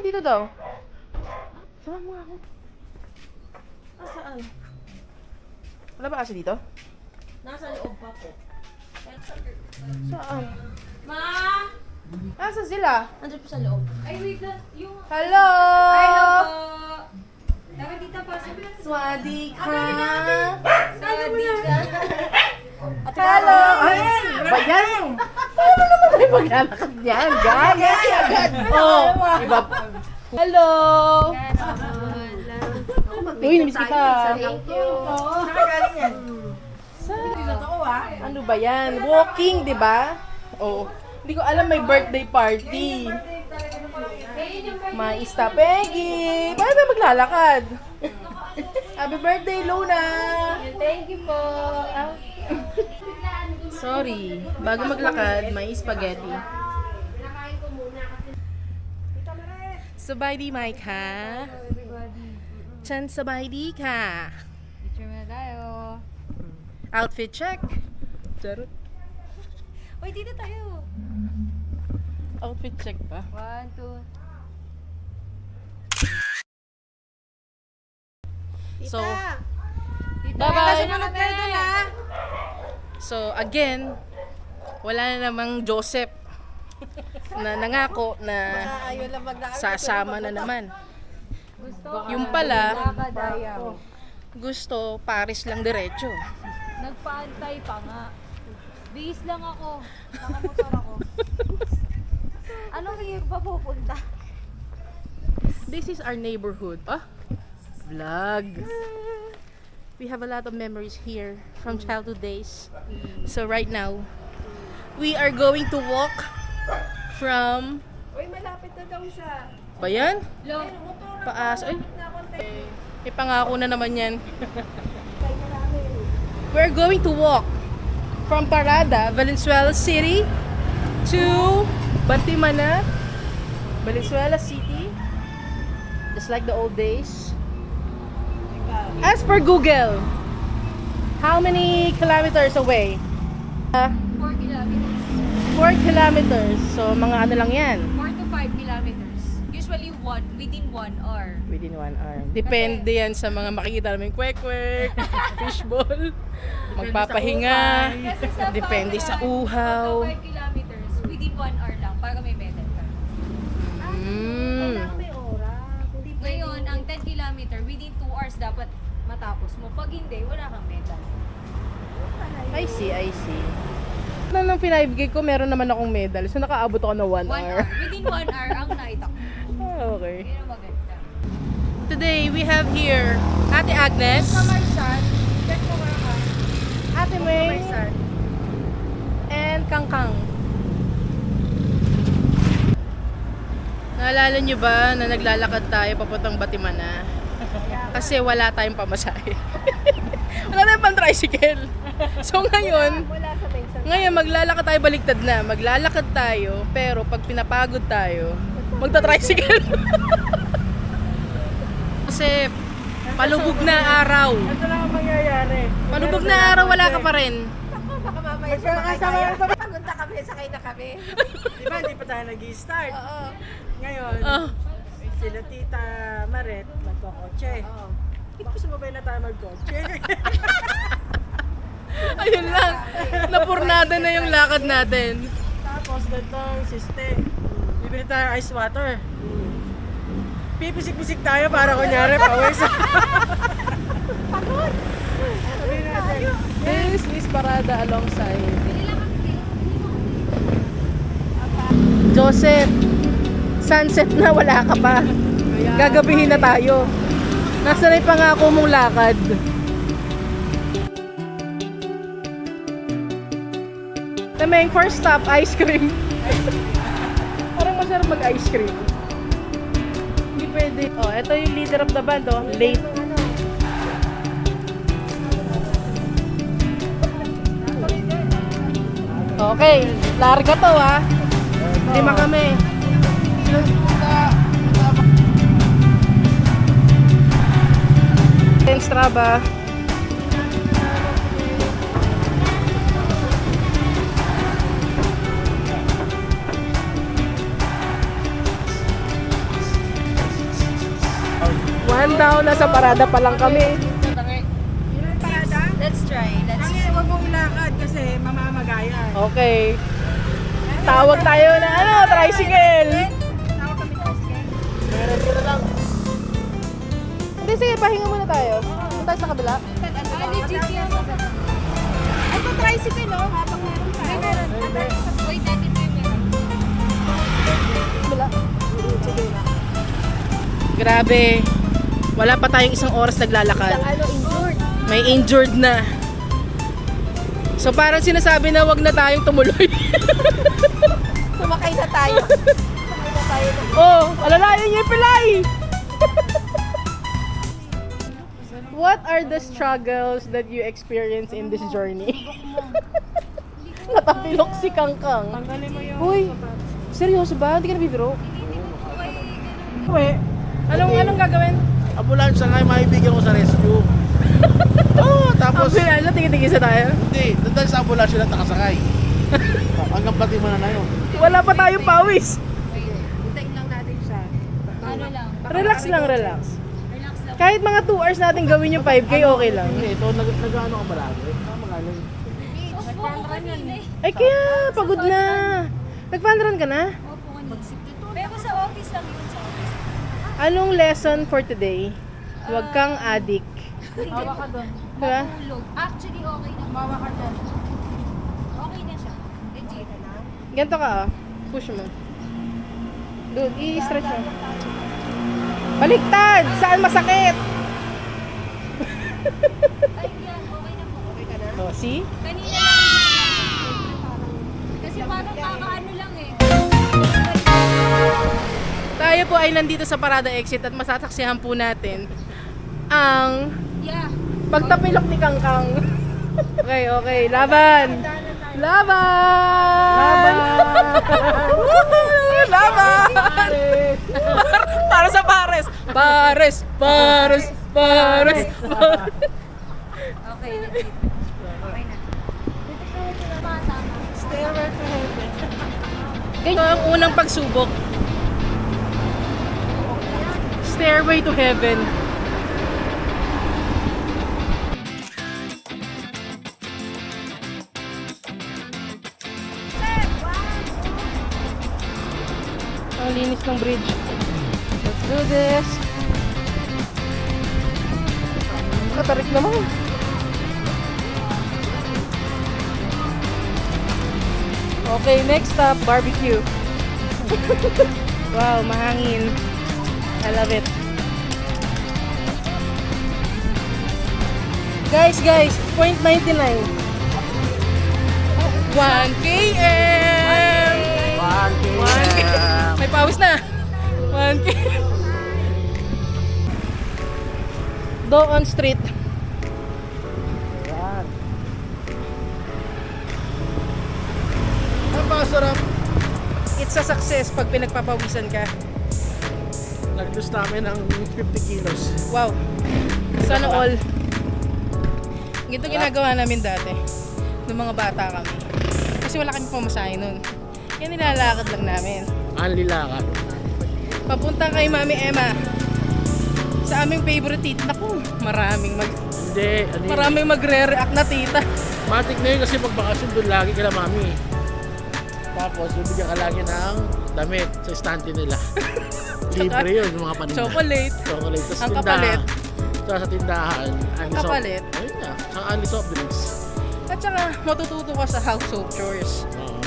dito daw. Sama mo ako. Saan? Wala ba kasi dito? Nasa loob pa po. Saan? Ma! Nasaan sila? Nandiyan po sa loob. Ay, wait lang. Yung... Hello! Hello po! Dapat dito pa. Swadika! Swadika! Hello! Ay! Ba yan? Ano naman tayo maglalakad yan? Agad! Oh! Iba. Hello! Uy, namiss kita. Thank you. Nakagaling yan. Ano ba yan? Walking, di ba? Oo. Hindi ko alam may birthday party. Maista Peggy! Paano ba maglalakad? Happy birthday, Luna! Thank you po. Sorry. Bago maglakad, may spaghetti. Sabay di, Mike, ha? Chan, sabay di ka. Picture na tayo. Outfit check. Charot. Uy, dito tayo. Outfit check pa. 1, 2. So, Dito. bye-bye. Kami. So, again, wala na namang Joseph na nangako na Ayaw lang maglakad. sasama na naman. Gusto? Yung pala, Nakadayaw. gusto Paris lang diretso. Nagpaantay pa nga. Bihis lang ako. Nakamotor ako. Anong year pa pupunta? This is our neighborhood. Ah, vlog. We have a lot of memories here from childhood days. So right now, we are going to walk from... Uy, malapit na daw siya. Ba yan? Lo. Paas. Ay, ipangako na naman yan. We're going to walk from Parada, Valenzuela City to Batimana, Valenzuela City. Just like the old days. As per Google, how many kilometers away? 4 kilometers. 4 kilometers. So, mga ano lang yan. 4 to 5 kilometers. Usually within 1 hour. Within 1 hour. Depende yan sa mga makikita namin kwek-kwek, fishball, magpapahinga. Kasi sa Depende sa uhaw. 5 kilometers, within 1 hour lang para may medal ka. Mm. May oras. Hindi Ngayon, ang 10 kilometer, within 2 hours dapat matapos mo. Pag hindi, wala kang medal. I see, I see. Nung pinabigay ko, meron naman akong medal. So, nakaabot ako ng 1 1 hour. hour. Within 1 hour ang nakita ko. Okay. Yun ang maganda. Today, we have here Ate Agnes, Marsan. Check mo ka. Ate May, and Kangkang. Naalala nyo ba na naglalakad tayo papuntang Batimana? Kasi wala tayong pamasahe. Wala tayong pang-tricycle. So ngayon, Wala sa Bengsan. ngayon maglalakad tayo baliktad na. Maglalakad tayo, pero pag pinapagod tayo, magta-tricycle. Kasi palubog na araw. Ito lang ang mangyayari. Palubog na araw, wala ka pa rin. Ako, baka mamaya sumakay tayo. Pagunta kami, sakay na kami. Di ba, hindi pa tayo nag-start. Oo. Ngayon, Oh, sila Tita Maret, magkokotse. Oo. Baka sumabay na tayo magkotse. ayun lang. Napurnada na yung lakad natin. Tapos, ganito ang system. Bibili tayo ice water. Pipisik-pisik tayo para kunyari pawis. This is Parada alongside Joseph. Sunset na, wala ka pa. Gagabihin na tayo. Nasa na yung pangako mong lakad. Tameng first stop, ice cream. Parang masarap mag-ice cream. Hindi pwede. Oh, ito yung leader of the band, oh. Late. Okay, larga to, ha. Lima kami. Straba. Man down, nasa parada pa lang kami. Yun ang parada. Let's try. Let's Ay, huwag mong ilakad kasi mamamagayan. Okay. Tawag tayo na tricycle. Tawag kami tricycle. Meron ka na lang. Hindi, sige, pahinga muna tayo. Punta tayo sa kabila. legit yan. Ito tricycle, oh. Habang meron pa. Wait natin po yung meron. Kabila. Grabe. Wala pa tayong isang oras naglalakad. Injured. May injured na. So parang sinasabi na wag na tayong tumuloy. Sumakay na tayo. Sumakay na tayo. Oh, alalayan niyo yung pilay! What are the struggles that you experience in this journey? Natapilok si Kangkang. Tanggalin mo yung... Uy, seryoso ba? Hindi ka nabibiro? Uwe. Anong gagawin? Ambulance nga yung maibigyan ko sa rescue. Oo, tapos Ambulance, tingin-tingin sa tayo. hindi, doon sa ambulance sila nakasakay. Hanggang pati mo na yun. Wala pa tayong pawis. Hintayin lang natin siya. Ano lang. Relax lang, relax. Relax lang. Kahit mga 2 hours natin gawin yung 5K, okay lang. Hindi, ito nag-ano ka malagi. Magaling. Opo, ako kanina eh. Ay kaya, pagod na. Nag-fun run ka na? Opo, kanina. Pero sa office lang yun, sa office. Anong lesson for today? Huwag kang addict. Mawa ka doon. Diba? Matulog. Actually, okay na. Mawa ka doon. Okay na siya. Legit. Ganito ka push mo. Doon, i-stretch mo. Baliktad! Saan masakit? Ay, yan. Okay na po. Okay ka na? Oh, see? Kanina lang. Kasi parang kakaano lang eh. Tayo po ay nandito sa Parada Exit at masasaksihan po natin ang Yeah. pagtapilok ni Kangkang. Okay, okay. Laban! Laban! Laban! Para sa Pares! Pares! Pares! Pares! Okay, legit. Okay na. Tama. Stairway to heaven. Ganyan ang unang pagsubok. Stairway to Heaven. Ang linis ng bridge. Let's do this. Katarik naman. Okay, next stop, barbecue. Wow, mahangin. I love it. Guys, 0.99. 1 km! 1 km! May pawis na! 1 km! Doon Street. Yan. Napakasarap. It's a success pag pinagpapawisan ka. Nag-lose namin ng 50 kilos. Wow. Sana all. Ganito ginagawa namin dati. Nung mga bata kami. Kasi wala kami pamasahe nun. Kaya nilalakad lang namin. Ang lilakat. Papunta kay Mami Emma. Sa aming favorite tita. Naku, maraming Hindi, ano yun? maraming magre-react na tita. Matik na yun kasi pagbakasyon doon lagi kila mami. Tapos bibigyan ka lagi ng damit sa estante nila. Libre yun, yung mga paninda. Chocolate. Chocolate. Tapos Ang kapalit. Tapos sa tindahan, Kapalit. Ayun na, sa only soft drinks. At saka matututo ka sa household chores. Oo.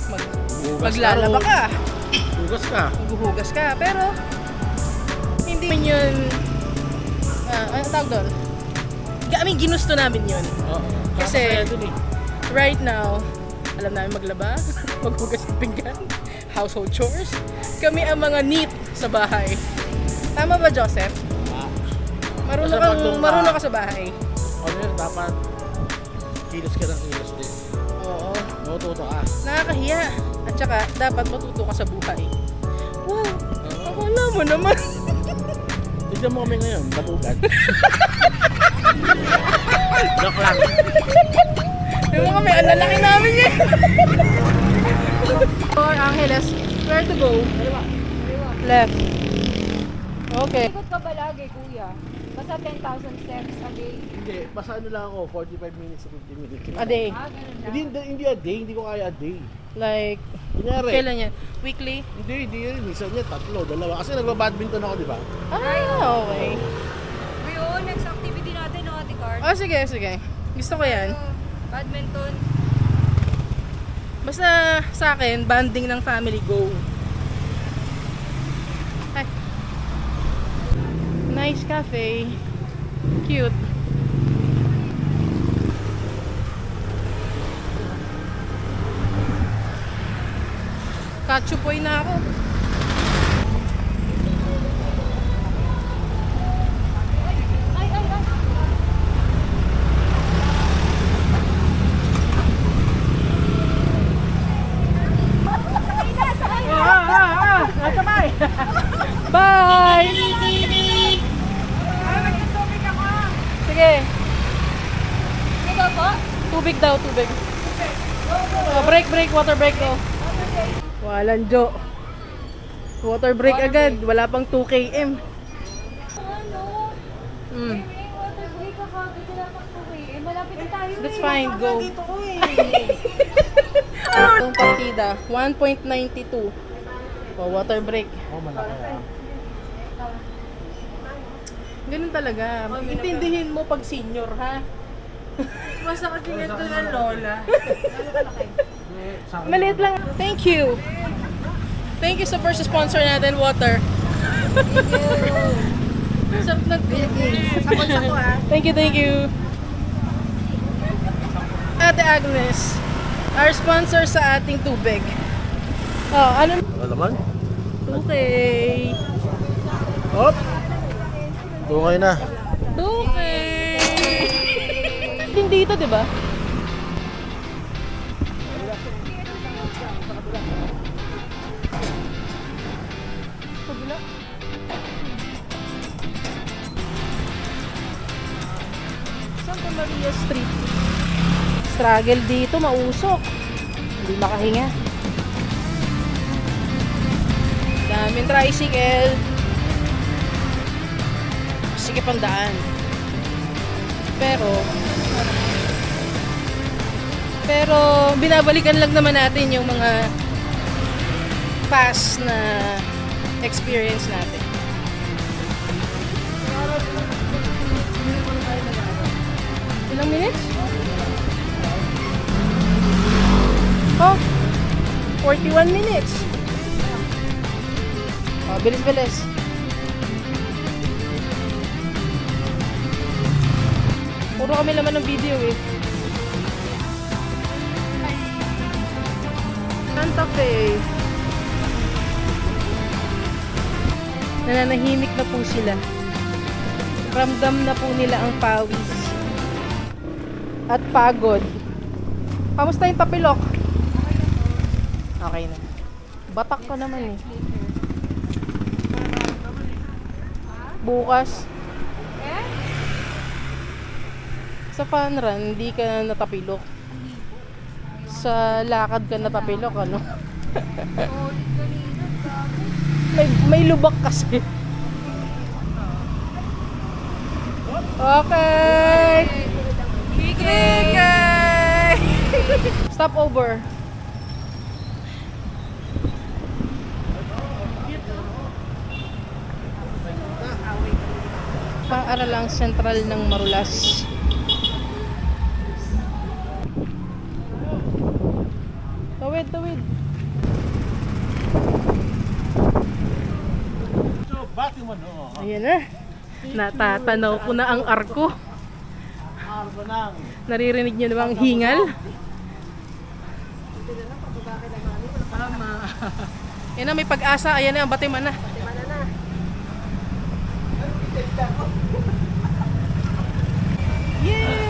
Mag Hugas maglalaba ron. ka. Hugas ka. Maghuhugas ka. Pero hindi yun ano tawag doon? I mean, ginusto namin yun. Oo. Kasi- Masaya dun eh. Right now, alam namin maglaba, maghugas ng pinggan, household chores. Kami ang mga neat sa bahay. Tama ba, Joseph? Basta pag doon ka- Marunong ka sa bahay. Ano yun, dapat kilos ka ng kilos din. Oo. Matututo ka. Nakakahiya. At saka, dapat matuto ka sa buhay. Wow, akala mo naman. Tignan mo kami ngayon, batugan. Joke lang. Yung mga kami, ang lalaki namin yun. For Angeles, where to go? Left. Okay. Ikot ka ba lagi, kuya? Basta 10,000 steps a day. Hindi, basta ano lang ako, 45 minutes to 50 minutes. A day. Ganun lang. Hindi a day, hindi ko kaya a day. Like, Kunyari, kailan yan? Weekly? hindi yun. Minsan niya, 3, 2. Kasi nagbabadminton ako, di ba? Ah, okay. Ngayon, next activity natin, no, Ate Card? Oh, sige, sige. Gusto ko yan. Badminton. Basta sa akin, banding ng family, go. Ay. Nice cafe. Cute. Katsupoy na ako. Bye! Sige. Ito po? Tubig daw, tubig. Oh, break, water break daw. Walang Jo. Water break agad, wala pang 2 km. Ano? Mm. May water break ka kagad. Wala pang tuwi. Eh, malapit na tayo. That's fine, go. Dito ko eh. Itong partida, 1.92. Oh, water break. Oo, malaki ah. Ganun talaga. Intindihin mo pag senior, ha? Masakit yung ito ng lola. Maliit lang. Thank you. Thank you sa first sponsor natin, water. Sarap nag Sako ah. Thank you. Ate Agnes, our sponsor sa ating tubig. Oh, ano? Ano naman? Okay. Hop! Okay na. Okay. Hindi dito, di ba? Kabila. Santa Maria Street. Struggle dito, mausok. Hindi makahinga. Daming tricycle. Sige pang daan. Pero binabalikan lang naman natin yung mga past na experience natin. Ilang minutes? Oh, 41 minutes. Oh, bilis-bilis. Puro kami laman ng video eh. Santa Fe. Nananahimik na po sila. Ramdam na po nila ang pawis. At pagod. Kamusta yung tapilok? Okay na. Batak ka naman eh. Bukas. Sa fun run, hindi ka natapilok. Sa lakad ka natapilok, ano? may lubak kasi. Okay! Okay! Stop over. Paaralang sentral ng Marulas. Tawid. So, bati mo no. Ayan na. Natatanaw ko na ang arko. Arbo nang. Naririnig niyo na ba ang hingal? Tama. Yan na, may pag-asa. Ayan na, batiman na. Yay!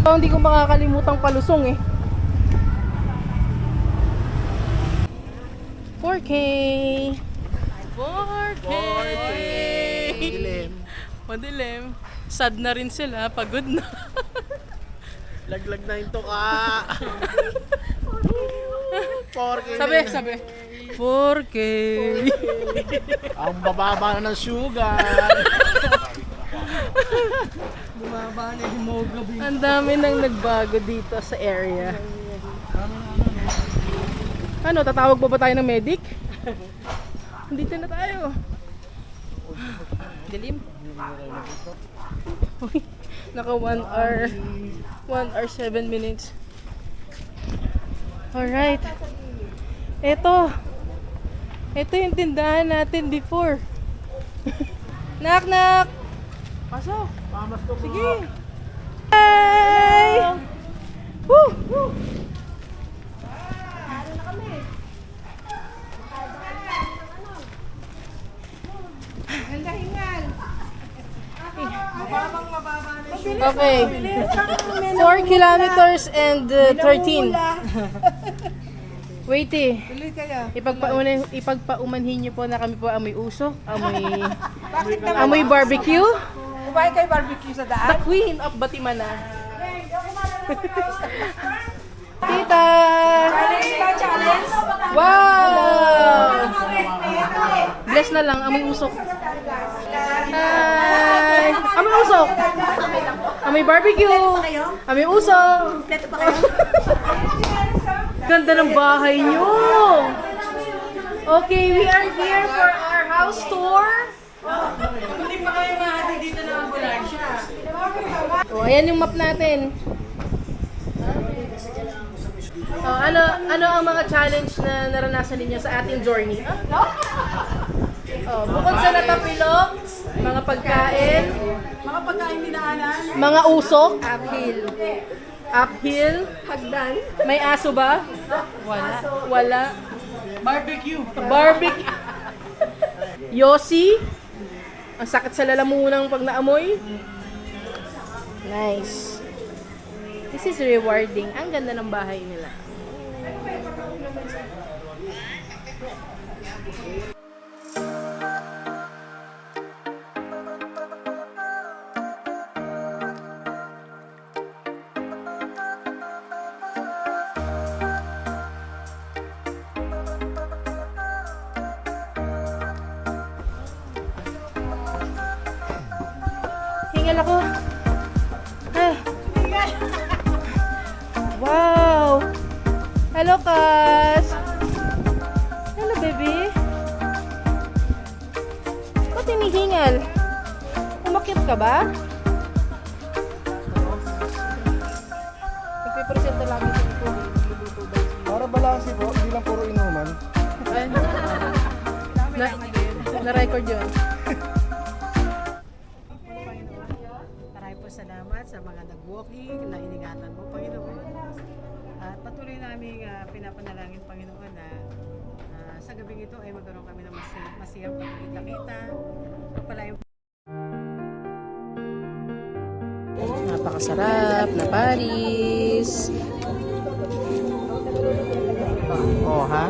Hindi ko makakalimutang palusong eh. 4K! 4K! Dilim. Madilim. Sad na rin sila. Pagod na. Laglag na yung tuka. 4K. Sabi. 4K. Ang bababa na ng sugar. Bumaba na yung hemoglobin. Ang dami nang nagbago dito sa area. Ano, tatawag pa ba tayo ng medic? Dito na tayo. Dilim. Uy, naka 1 hour 7 minutes. Alright. Ito yung tindahan natin before. Knock. Pasok. Pamas ko. Sige. Hi! Woo! Okay. 4 kilometers and 13. Wait Tuloy kayo. ipagpaumanhin niyo po na kami po amoy usok, amoy barbecue. Kumain kayo barbecue sa The daan? Queen of Batimana. Tita! Challenge! Wow! Bless na lang, amoy usok. Hi! Amoy usok! Amoy barbecue! Amoy usok! Kompleto pa kayo? Ganda ng bahay nyo! Okay, we are here for our house tour. Hindi pa kayo mahati dito na ambulansya. Oh, ayan yung map natin. Oh, ano ang mga challenge na naranasan ninyo sa ating journey? Oh, bukod sa natapilok, mga pagkain, Mga pagkain dinaanan? mga usok, uphill, Hagdan? may aso ba? Wala. Barbecue. Barbecue. Yossi. Ang sakit sa lalamunang pag naamoy. Nice. This is rewarding. Ang ganda ng bahay nila. Hingal ako. Ah. Wow! Hello, Kas! Hello, baby! Ba't hinihingal? Umakyat ka ba? Nagpipresenta lagi sa ito. Luluto daw siya. Para balanse po, hindi lang puro inuman. Ay, na-record yun. Maraming po salamat sa mga nag-walking na iningatan mo, Panginoon. At patuloy namin pinapanalangin, Panginoon, na sa gabing ito ay magkaroon kami ng masiyang pagkikita-kita. Pagpalayo Napakasarap na Paris. Oh, ha?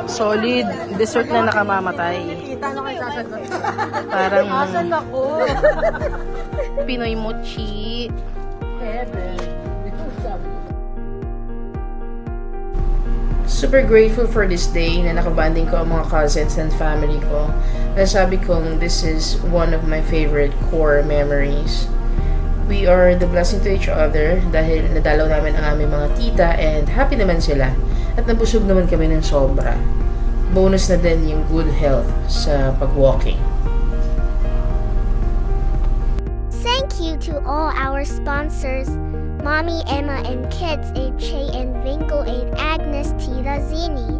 Solid. Dessert na nakamamatay. Parang Pinoy mochi. Super grateful for this day na nakabanding ko ang mga cousins and family ko. Nasabi kong this is one of my favorite core memories. We are the blessing to each other dahil nadalaw namin ang aming mga tita and happy naman sila. At nabusog naman kami ng sobra. Bonus na din yung good health sa pag-walking. Thank you to all our sponsors, Mommy Emma and Kids 8 Che and Vingle 8 Agnes Tita Zini.